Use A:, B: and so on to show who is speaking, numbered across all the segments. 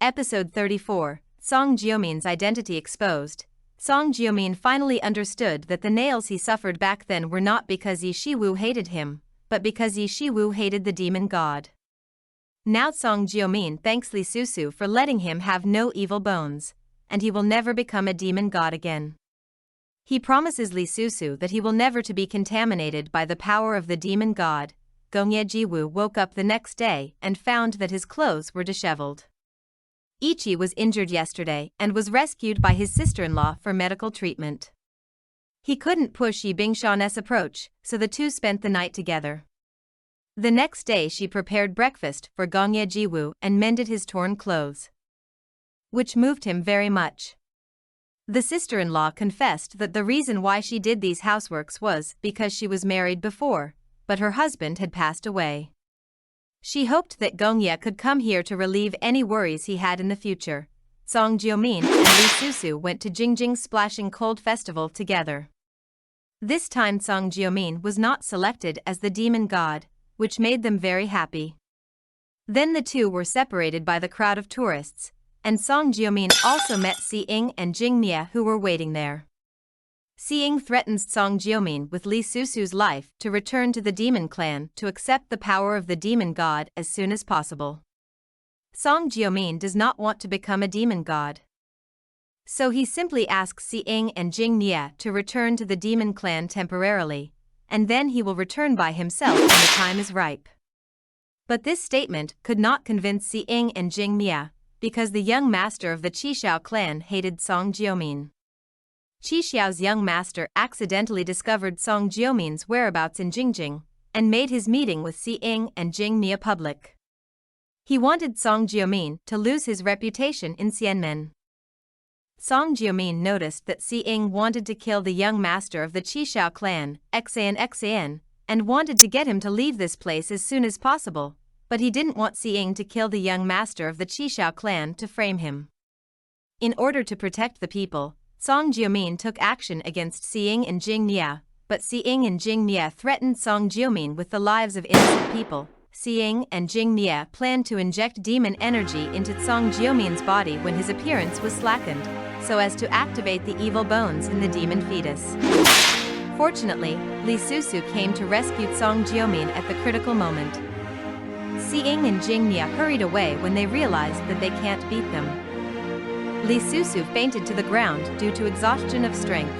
A: Episode 34, Cang Jiumin's identity exposed. Cang Jiumin finally understood that the nails he suffered back then were not because Yi Shiwu hated him, but because Yi Shiwu hated the demon god. Now Cang Jiumin thanks Li Susu for letting him have no evil bones, and he will never become a demon god again. He promises Li Susu that he will never to be contaminated by the power of the demon god. Gongye Jiwu woke up the next day and found that his clothes were disheveled. Ichi was injured yesterday and was rescued by his sister-in-law for medical treatment. He couldn't push Yi Bingshan's approach, so the two spent the night together. The next day she prepared breakfast for Gongye Jiwu and mended his torn clothes, which moved him very much. The sister-in-law confessed that the reason why she did these houseworks was because she was married before, but her husband had passed away. She hoped that Gongye could come here to relieve any worries he had in the future. Cang Jiumin and Li Susu went to Jingjing's Splashing Cold Festival together. This time Cang Jiumin was not selected as the demon god, which made them very happy. Then the two were separated by the crowd of tourists, and Cang Jiumin also met Si Ying and Jing Mie who were waiting there. Si Ying threatens Cang Jiumin with Li Susu's life to return to the demon clan to accept the power of the demon god as soon as possible. Cang Jiumin does not want to become a demon god, so he simply asks Si Ying and Jing Mie to return to the demon clan temporarily, and then he will return by himself when the time is ripe. But this statement could not convince Si Ying and Jing Mie, because the young master of the Qixiao clan hated Cang Jiumin. Qixiao's young master accidentally discovered Cang Jiumin's whereabouts in Jingjing, and made his meeting with Si Ying and Jing Mie public. He wanted Cang Jiumin to lose his reputation in Xianmen. Cang Jiumin noticed that Si Ying wanted to kill the young master of the Qixiao clan, Xan, and wanted to get him to leave this place as soon as possible, but he didn't want Si Ying to kill the young master of the Qixiao clan to frame him. In order to protect the people, Cang Jiumin took action against Si Ying and Jing Mie, but Si Ying and Jing Mie threatened Cang Jiumin with the lives of innocent people. Si Ying and Jing Mie planned to inject demon energy into Cang Jiumin's body when his appearance was slackened, so as to activate the evil bones in the demon fetus. Fortunately, Li Susu came to rescue Cang Jiumin at the critical moment. Si Ying and Jing Mie hurried away when they realized that they can't beat them. Li Susu fainted to the ground due to exhaustion of strength.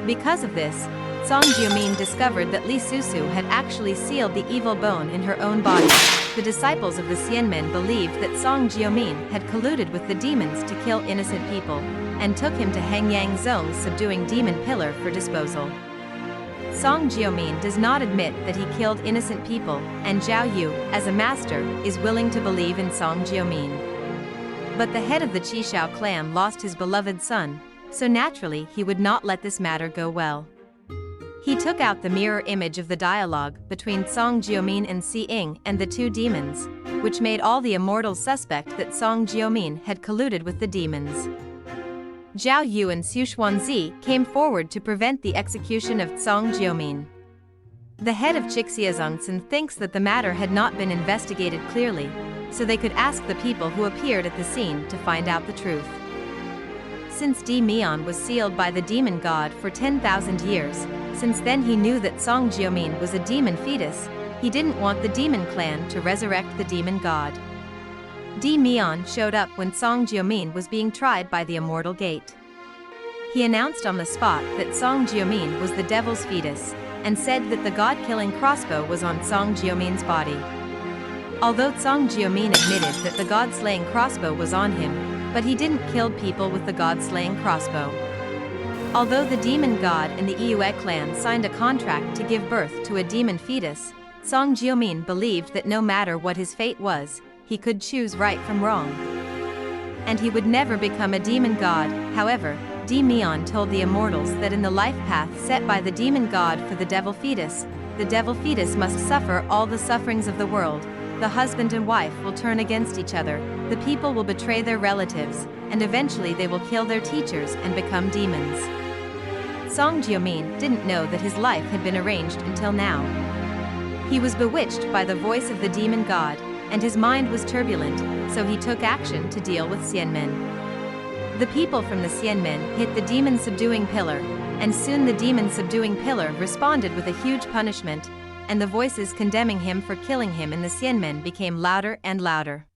A: Because of this, Cang Jiumin discovered that Li Susu had actually sealed the evil bone in her own body. The disciples of the Xianmen believed that Cang Jiumin had colluded with the demons to kill innocent people, and took him to Hangyang Zong's subduing demon pillar for disposal. Cang Jiumin does not admit that he killed innocent people, and Zhao Yu, as a master, is willing to believe in Cang Jiumin. But the head of the Qixiao clan lost his beloved son, so naturally he would not let this matter go well. He took out the mirror image of the dialogue between Cang Jiumin and Si Ying and the two demons, which made all the immortals suspect that Cang Jiumin had colluded with the demons. Zhao Yu and Xu Xuanzi came forward to prevent the execution of Cang Jiumin. The head of Qixiazongcen thinks that the matter had not been investigated clearly, so they could ask the people who appeared at the scene to find out the truth. Since Di Mian was sealed by the demon god for 10,000 years, since then he knew that Cang Jiumin was a demon fetus, he didn't want the demon clan to resurrect the demon god. Di Mian showed up when Cang Jiumin was being tried by the Immortal Gate. He announced on the spot that Cang Jiumin was the devil's fetus, and said that the god-killing crossbow was on Cang Jiumin's body. Although Cang Jiumin admitted that the god-slaying crossbow was on him, but he didn't kill people with the god-slaying crossbow. Although the demon god and the Yue clan signed a contract to give birth to a demon fetus, Cang Jiumin believed that no matter what his fate was, he could choose right from wrong, and he would never become a demon god. However, Di Mian told the immortals that in the life path set by the demon god for the devil fetus must suffer all the sufferings of the world. The husband and wife will turn against each other, the people will betray their relatives, and eventually they will kill their teachers and become demons. Cang Jiumin didn't know that his life had been arranged until now. He was bewitched by the voice of the demon god, and his mind was turbulent, so he took action to deal with Xianmen. The people from the Xianmen hit the demon-subduing pillar, and soon the demon-subduing pillar responded with a huge punishment, and the voices condemning him for killing him in the Xianmen became louder and louder.